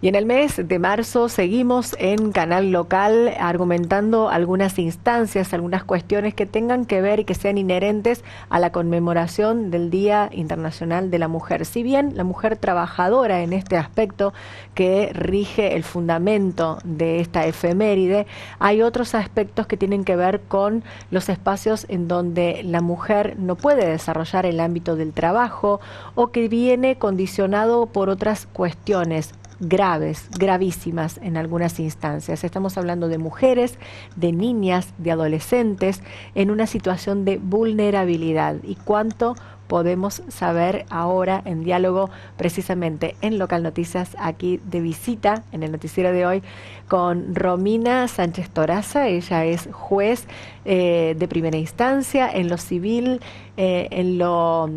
Y en el mes de marzo seguimos en Canal Local argumentando algunas instancias, algunas cuestiones que tengan que ver y que sean inherentes a la conmemoración del Día Internacional de la Mujer. Si bien la mujer trabajadora en este aspecto que rige el fundamento de esta efeméride, hay otros aspectos que tienen que ver con los espacios en donde la mujer no puede desarrollar el ámbito del trabajo o que viene condicionado por otras cuestiones graves, gravísimas en algunas instancias. Estamos hablando de mujeres, de niñas, de adolescentes en una situación de vulnerabilidad. ¿Y cuánto podemos saber ahora en diálogo precisamente en Local Noticias, aquí de visita en el noticiero de hoy con Romina Sánchez Toraza? Ella es juez de primera instancia en lo civil, en la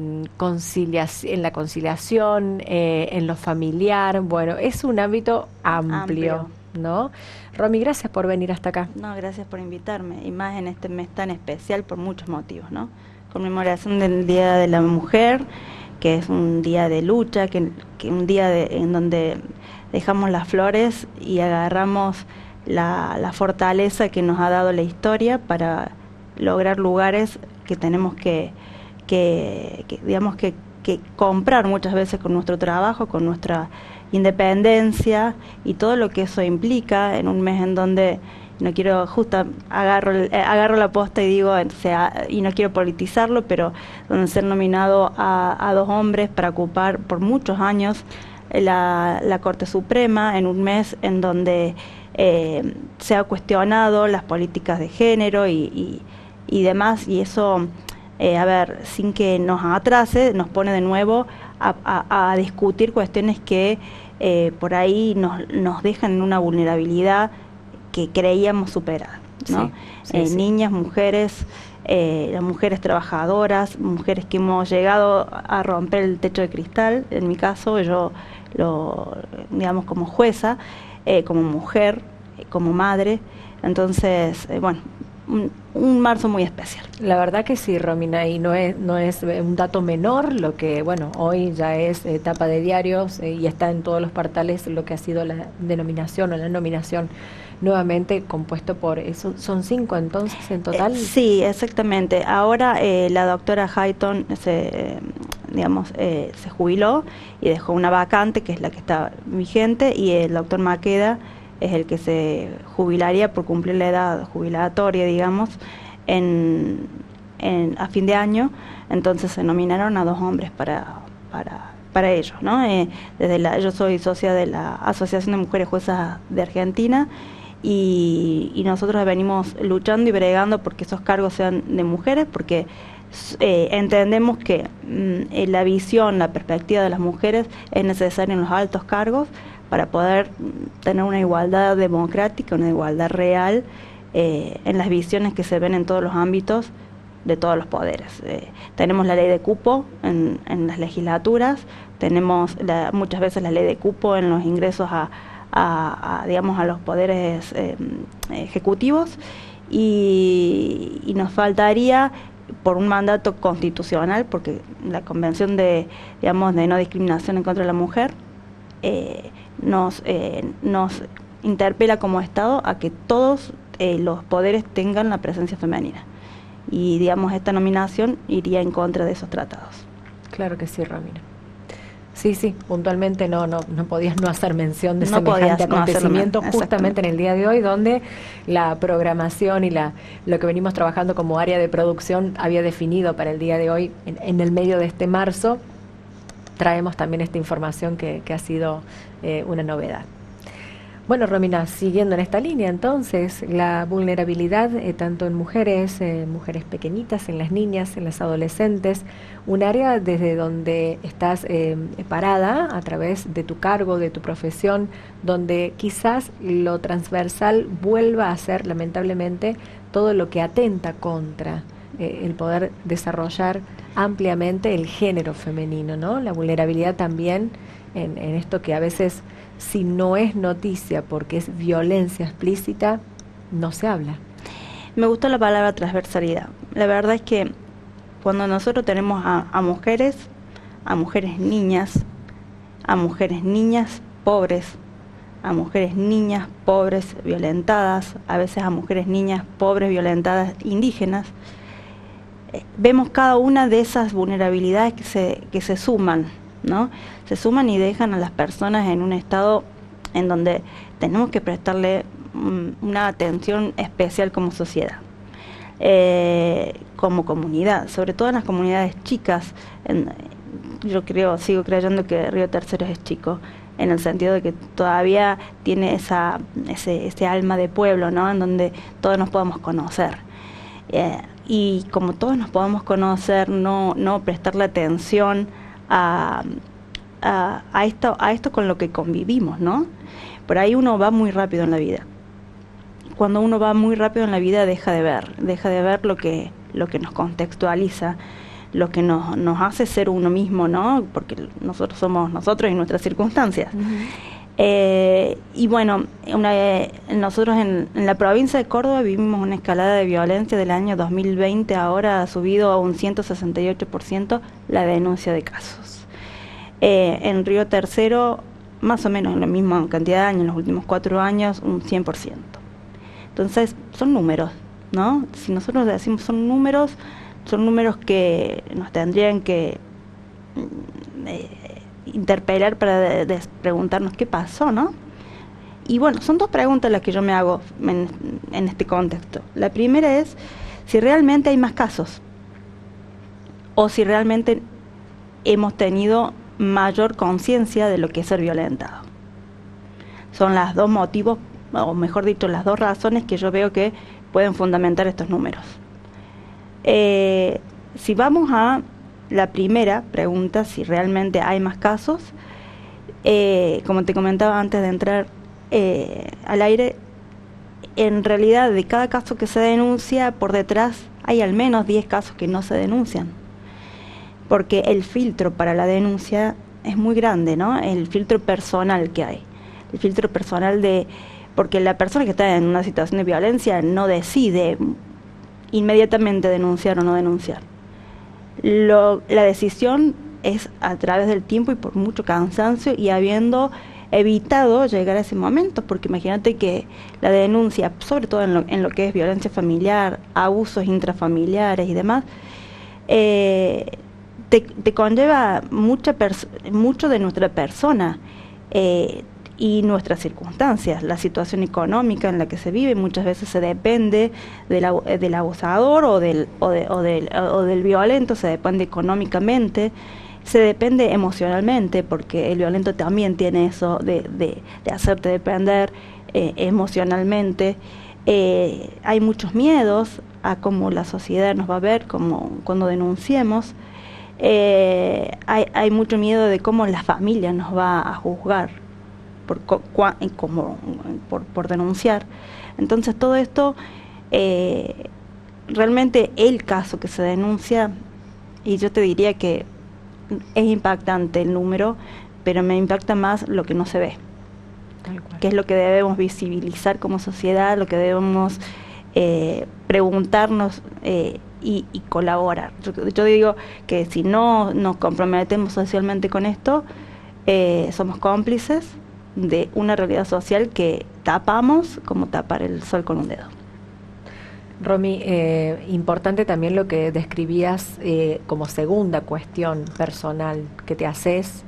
conciliación, en lo familiar. Bueno, es un ámbito amplio, ¿no? Romy, gracias por venir hasta acá. No, gracias por invitarme, y más en este mes tan especial por muchos motivos, ¿no? Conmemoración del Día de la Mujer, que es un día de lucha, que un día en donde dejamos las flores y agarramos la fortaleza que nos ha dado la historia para lograr lugares que tenemos que comprar muchas veces con nuestro trabajo, con nuestra independencia y todo lo que eso implica en un mes en donde no quiero, agarro la posta y digo, y no quiero politizarlo, pero donde ser nominado a dos hombres para ocupar por muchos años la Corte Suprema, en un mes en donde se ha cuestionado las políticas de género y demás, y eso, sin que nos atrase, nos pone de nuevo a discutir cuestiones que por ahí nos dejan en una vulnerabilidad que creíamos superar, ¿no? Sí, sí. Niñas, mujeres, las mujeres trabajadoras, mujeres que hemos llegado a romper el techo de cristal. En mi caso, yo digamos, como jueza, como mujer, como madre. Entonces, un marzo muy especial. La verdad que sí, Romina, y no es un dato menor lo que, hoy ya es tapa de diarios y está en todos los portales lo que ha sido la denominación o la nominación nuevamente compuesto por eso. ¿Son 5 entonces en total? Sí, exactamente. Ahora la doctora Hayton se jubiló y dejó una vacante que es la que está vigente, y el doctor Maqueda es el que se jubilaría por cumplir la edad jubilatoria, digamos, a fin de año. Entonces se nominaron a dos hombres para ellos, ¿no? Yo soy socia de la Asociación de Mujeres Juezas de Argentina, y nosotros venimos luchando y bregando porque esos cargos sean de mujeres, porque entendemos que la visión, la perspectiva de las mujeres es necesaria en los altos cargos para poder tener una igualdad democrática, una igualdad real en las visiones que se ven en todos los ámbitos de todos los poderes. Tenemos la ley de cupo en las legislaturas, tenemos muchas veces la ley de cupo en los ingresos a los poderes ejecutivos, y nos faltaría por un mandato constitucional, porque la Convención de no discriminación en contra de la mujer nos interpela como Estado a que todos los poderes tengan la presencia femenina, y esta nominación iría en contra de esos tratados. Claro que sí, Romina. Sí, puntualmente no podías no hacer mención de semejante acontecimiento justamente en el día de hoy, donde la programación y lo que venimos trabajando como área de producción había definido para el día de hoy, en el medio de este marzo, traemos también esta información que ha sido una novedad. Bueno, Romina, siguiendo en esta línea, entonces, la vulnerabilidad tanto en mujeres pequeñitas, en las niñas, en las adolescentes, un área desde donde estás parada a través de tu cargo, de tu profesión, donde quizás lo transversal vuelva a ser, lamentablemente, todo lo que atenta contra el poder desarrollar ampliamente el género femenino, ¿no? La vulnerabilidad también en esto que a veces, si no es noticia porque es violencia explícita, no se habla. Me gustó la palabra transversalidad. La verdad es que cuando nosotros tenemos a mujeres niñas pobres, a mujeres niñas pobres violentadas, a veces a mujeres niñas pobres violentadas indígenas. Vemos cada una de esas vulnerabilidades que se suman, ¿no? Se suman y dejan a las personas en un estado en donde tenemos que prestarle una atención especial como sociedad, como comunidad, sobre todo en las comunidades chicas. Sigo creyendo que Río Tercero es chico, en el sentido de que todavía tiene ese alma de pueblo, ¿no? En donde todos nos podemos conocer. Y como todos nos podemos conocer, no prestarle atención a esto con lo que convivimos, ¿no? Por ahí uno va muy rápido en la vida. Cuando uno va muy rápido en la vida deja de ver lo que nos contextualiza, lo que nos hace ser uno mismo, ¿no? Porque nosotros somos nosotros y nuestras circunstancias. Y bueno, nosotros en la provincia de Córdoba vivimos una escalada de violencia del año 2020, ahora ha subido a un 168% la denuncia de casos. En Río Tercero, más o menos en la misma cantidad de años, en los últimos 4 años, un 100%. Entonces, son números, ¿no? Si nosotros decimos son números que nos tendrían que interpelar para preguntarnos qué pasó, ¿no? Y bueno, son 2 preguntas las que yo me hago en este contexto. La primera es si realmente hay más casos o si realmente hemos tenido mayor conciencia de lo que es ser violentado. Son las 2 motivos, o mejor dicho, las 2 razones que yo veo que pueden fundamentar estos números. Si vamos a la primera pregunta, si realmente hay más casos, como te comentaba antes de entrar al aire, en realidad de cada caso que se denuncia, por detrás hay al menos 10 casos que no se denuncian, porque el filtro para la denuncia es muy grande, ¿no? El filtro personal que hay, el filtro personal porque la persona que está en una situación de violencia no decide inmediatamente denunciar o no denunciar. La decisión es a través del tiempo y por mucho cansancio y habiendo evitado llegar a ese momento, porque imagínate que la denuncia, sobre todo en lo que es violencia familiar, abusos intrafamiliares y demás, te conlleva mucho de nuestra persona y nuestras circunstancias. La situación económica en la que se vive muchas veces se depende del abusador o del violento, se depende económicamente, se depende emocionalmente, porque el violento también tiene eso de hacerte depender emocionalmente. Hay muchos miedos a cómo la sociedad nos va a ver cuando denunciemos. Hay mucho miedo de cómo la familia nos va a juzgar por denunciar. Entonces todo esto, realmente el caso que se denuncia, y yo te diría que es impactante el número, pero me impacta más lo que no se ve, que es lo que debemos visibilizar como sociedad, lo que debemos preguntarnos y colaborar. Yo digo que si no nos comprometemos socialmente con esto, somos cómplices de una realidad social que tapamos como tapar el sol con un dedo. Romy, importante también lo que describías como segunda cuestión personal que te haces,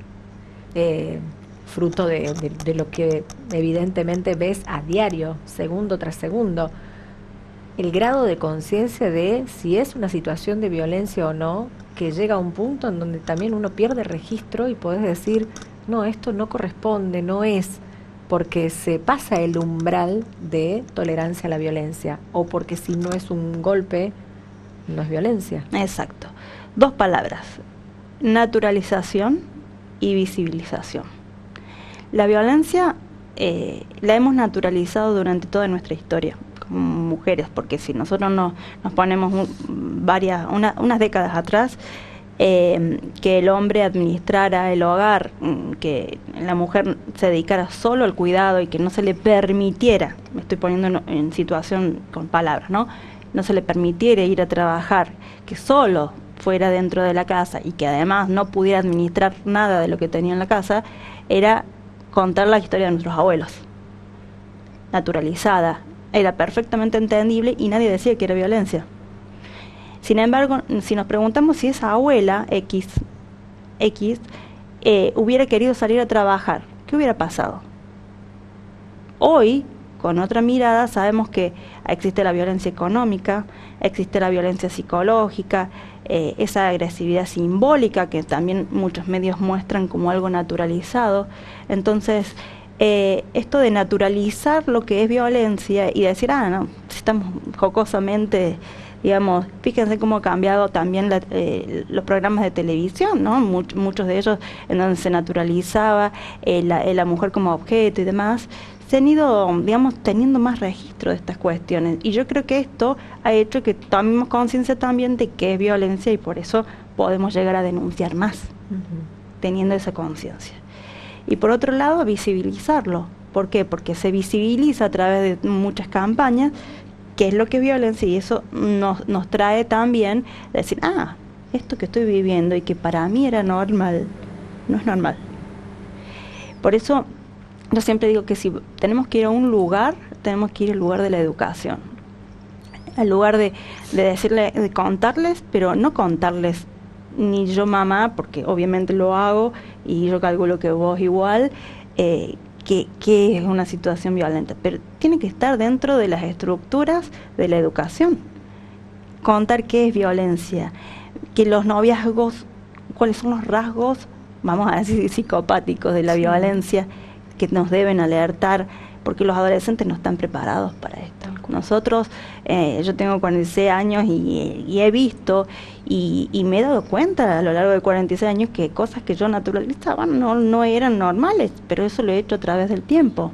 fruto de lo que evidentemente ves a diario, segundo tras segundo, el grado de conciencia de si es una situación de violencia o no, que llega a un punto en donde también uno pierde registro y podés decir, no, esto no corresponde, no es, porque se pasa el umbral de tolerancia a la violencia, o porque si no es un golpe, no es violencia. Exacto. 2 palabras, naturalización y visibilización. La violencia la hemos naturalizado durante toda nuestra historia como mujeres, porque si nosotros nos ponemos unas décadas atrás, que el hombre administrara el hogar, que la mujer se dedicara solo al cuidado y que no se le permitiera, me estoy poniendo en situación con palabras, ¿no? No se le permitiera ir a trabajar, que solo fuera dentro de la casa y que además no pudiera administrar nada de lo que tenía en la casa, era contar la historia de nuestros abuelos, naturalizada, era perfectamente entendible y nadie decía que era violencia. Sin embargo, si nos preguntamos si esa abuela X hubiera querido salir a trabajar, ¿qué hubiera pasado? Hoy, con otra mirada, sabemos que existe la violencia económica, existe la violencia psicológica, esa agresividad simbólica que también muchos medios muestran como algo naturalizado. Entonces, esto de naturalizar lo que es violencia y decir, no, estamos jocosamente, digamos, fíjense cómo ha cambiado también los programas de televisión, ¿no? Muchos de ellos en donde se naturalizaba la mujer como objeto y demás, se han ido, digamos, teniendo más registro de estas cuestiones. Y yo creo que esto ha hecho que tomemos conciencia también de que es violencia y por eso podemos llegar a denunciar más, teniendo esa conciencia. Y por otro lado, visibilizarlo. ¿Por qué? Porque se visibiliza a través de muchas campañas qué es lo que es violencia y eso nos trae también decir, esto que estoy viviendo y que para mí era normal, no es normal. Por eso yo siempre digo que si tenemos que ir a un lugar, tenemos que ir al lugar de la educación, al lugar de decirle, de contarles, pero no contarles ni yo mamá, porque obviamente lo hago y yo calculo que vos igual, que es una situación violenta, pero tiene que estar dentro de las estructuras de la educación. Contar qué es violencia, que los noviazgos, cuáles son los rasgos, vamos a decir, psicopáticos de la violencia, que nos deben alertar, porque los adolescentes no están preparados para esto. Nosotros, yo tengo 46 años y he visto y me he dado cuenta a lo largo de 46 años que cosas que yo naturalizaba no eran normales, pero eso lo he hecho a través del tiempo.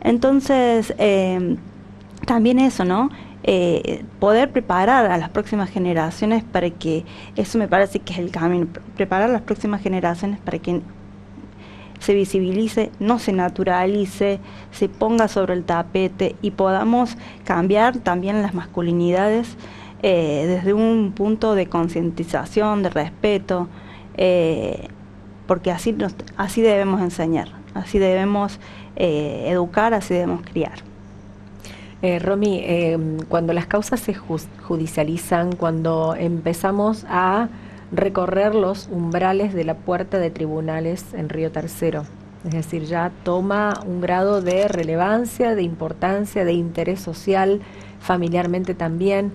Entonces, también eso, ¿no? Poder preparar a las próximas generaciones para que, eso me parece que es el camino, preparar a las próximas generaciones para que se visibilice, no se naturalice, se ponga sobre el tapete y podamos cambiar también las masculinidades desde un punto de concientización, de respeto, porque así debemos enseñar, así debemos educar, así debemos criar. Romy, cuando las causas se judicializan, cuando empezamos a recorrer los umbrales de la puerta de tribunales en Río Tercero, es decir, ya toma un grado de relevancia, de importancia, de interés social, familiarmente también.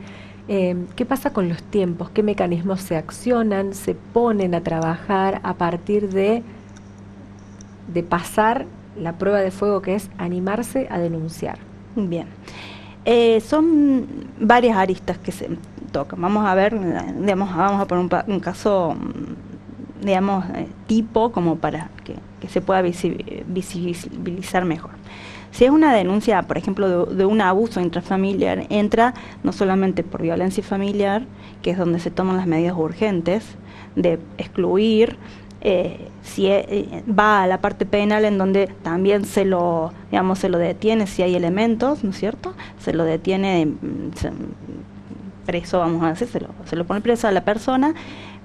¿Qué pasa con los tiempos? ¿Qué mecanismos se accionan, se ponen a trabajar a partir de pasar la prueba de fuego, que es animarse a denunciar? Bien. Son varias aristas que se tocan. Vamos a ver, digamos, vamos a poner un caso, digamos, tipo, como para que se pueda visibilizar mejor. Si es una denuncia, por ejemplo, de un abuso intrafamiliar, entra no solamente por violencia familiar, que es donde se toman las medidas urgentes de excluir, si va a la parte penal, en donde también se lo detiene si hay elementos, ¿no es cierto? Se lo detiene preso, vamos a decir, se lo pone preso a la persona,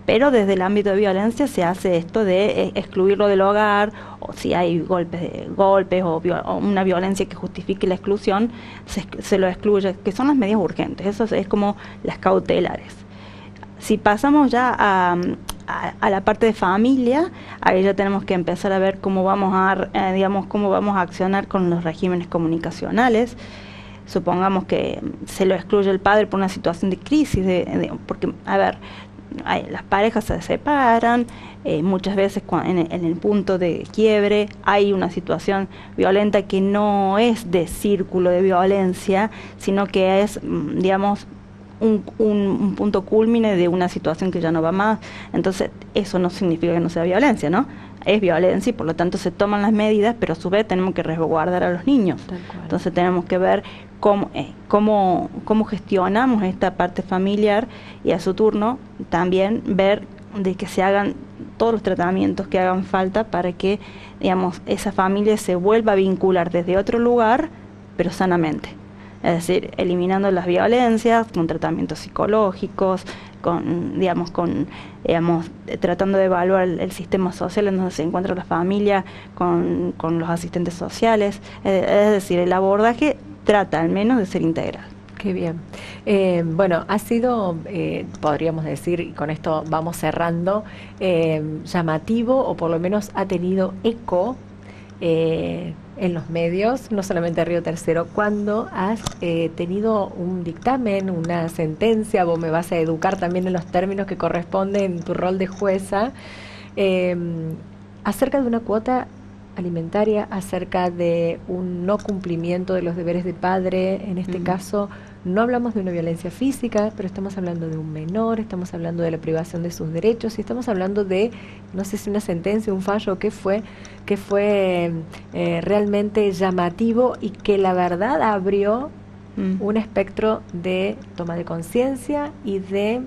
pero desde el ámbito de violencia se hace esto de excluirlo del hogar, o si hay golpes o una violencia que justifique la exclusión, se lo excluye, que son las medidas urgentes. Eso es como las cautelares. Si pasamos ya a la parte de familia, ahí ya tenemos que empezar a ver cómo vamos a accionar con los regímenes comunicacionales. Supongamos que se lo excluye el padre por una situación de crisis, porque, a ver, las parejas se separan, muchas veces en el punto de quiebre hay una situación violenta que no es de círculo de violencia, sino que es, digamos, un punto cúlmine de una situación que ya no va más. Entonces eso no significa que no sea violencia, ¿no? Es violencia y por lo tanto se toman las medidas, pero a su vez tenemos que resguardar a los niños. Entonces tenemos que ver cómo gestionamos esta parte familiar y a su turno también ver de que se hagan todos los tratamientos que hagan falta para que, digamos, esa familia se vuelva a vincular desde otro lugar, pero sanamente. es decir, eliminando las violencias, con tratamientos psicológicos, tratando de evaluar el sistema social en donde se encuentra la familia, con los asistentes sociales, es decir, el abordaje trata al menos de ser integral. Qué bien. Bueno, ha sido, podríamos decir, y con esto vamos cerrando, llamativo, o por lo menos ha tenido eco en los medios, no solamente Río Tercero, cuando has tenido un dictamen, una sentencia, vos me vas a educar también en los términos que corresponden en tu rol de jueza, acerca de una cuota alimentaria, acerca de un no cumplimiento de los deberes de padre. En este caso no hablamos de una violencia física, pero estamos hablando de un menor, estamos hablando de la privación de sus derechos y estamos hablando de, no sé si una sentencia, un fallo, que fue realmente llamativo y que la verdad abrió un espectro de toma de conciencia y de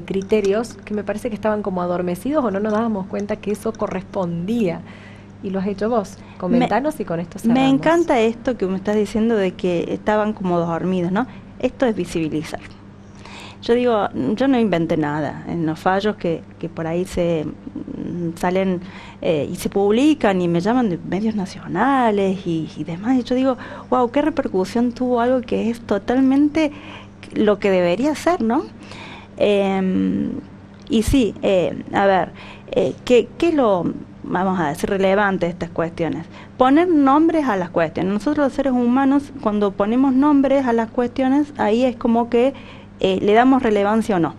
criterios que me parece que estaban como adormecidos o no nos dábamos cuenta que eso correspondía. Y lo has hecho vos. Comentanos y con esto cerramos. Me encanta esto que me estás diciendo de que estaban como dormidos, ¿no? Esto es visibilizar. Yo digo, yo no inventé nada. En los fallos que por ahí se salen y se publican y me llaman de medios nacionales y demás, y yo digo, wow, qué repercusión tuvo algo que es totalmente lo que debería ser, ¿no? Y sí, a ver, ¿qué es lo, vamos a decir, relevante de estas cuestiones? Poner nombres a las cuestiones. Nosotros los seres humanos, cuando ponemos nombres a las cuestiones, ahí es como que le damos relevancia o no.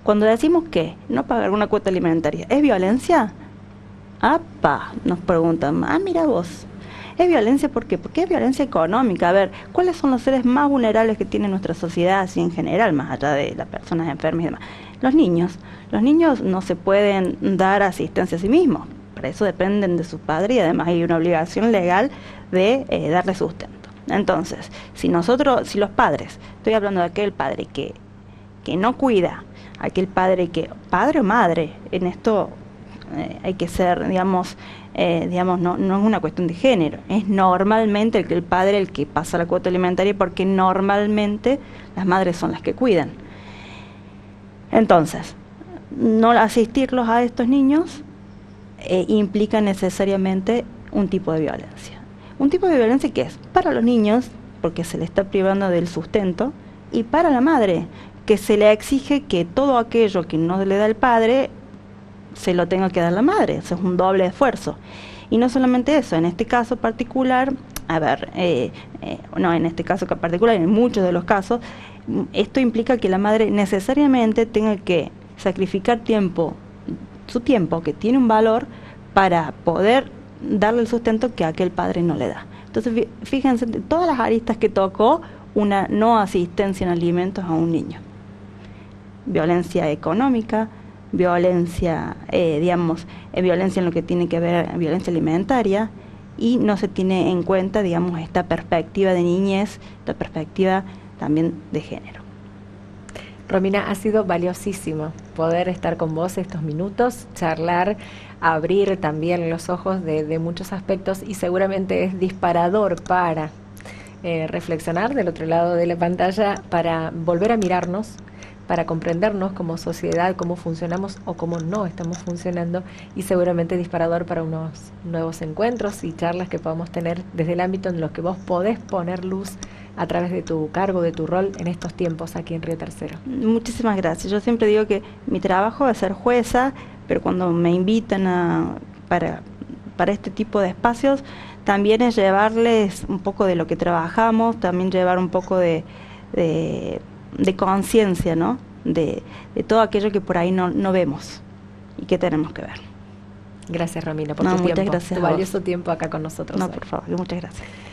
Cuando decimos que no pagar una cuota alimentaria ¿es violencia? ¡Apa! Nos preguntan, mira vos. ¿Es violencia por qué? Porque es violencia económica. A ver, ¿cuáles son los seres más vulnerables que tiene nuestra sociedad así en general, más allá de las personas enfermas y demás? Los niños. Los niños no se pueden dar asistencia a sí mismos. Para eso dependen de sus padres y además hay una obligación legal de darle sustento. Entonces, si los padres, estoy hablando de aquel padre que no cuida, aquel padre padre o madre, en esto hay que ser, digamos, no es una cuestión de género, es normalmente el padre el que pasa la cuota alimentaria porque normalmente las madres son las que cuidan. Entonces, no asistirlos a estos niños implica necesariamente un tipo de violencia. Un tipo de violencia que es para los niños, porque se le está privando del sustento, y para la madre, que se le exige que todo aquello que no le da el padre se lo tenga que dar la madre. Eso es un doble esfuerzo. Y no solamente eso, en este caso particular, en este caso particular, en muchos de los casos, esto implica que la madre necesariamente tenga que sacrificar su tiempo, que tiene un valor, para poder darle el sustento que aquel padre no le da. Entonces, fíjense, todas las aristas que tocó una no asistencia en alimentos a un niño. Violencia económica, violencia, violencia en lo que tiene que ver, violencia alimentaria, y no se tiene en cuenta, digamos, esta perspectiva de niñez, esta perspectiva también de género. Romina, ha sido valiosísimo poder estar con vos estos minutos, charlar, abrir también los ojos de muchos aspectos, y seguramente es disparador para reflexionar del otro lado de la pantalla, para volver a mirarnos, para comprendernos como sociedad, cómo funcionamos o cómo no estamos funcionando, y seguramente disparador para unos nuevos encuentros y charlas que podamos tener desde el ámbito en los que vos podés poner luz a través de tu cargo, de tu rol en estos tiempos aquí en Río Tercero. Muchísimas gracias. Yo siempre digo que mi trabajo es ser jueza, pero cuando me invitan para este tipo de espacios, también es llevarles un poco de lo que trabajamos, también llevar un poco de conciencia, ¿no? De todo aquello que por ahí no vemos y que tenemos que ver. Gracias, Romina, por tu tiempo, gracias, tu valioso tiempo acá con nosotros. Por favor, muchas gracias.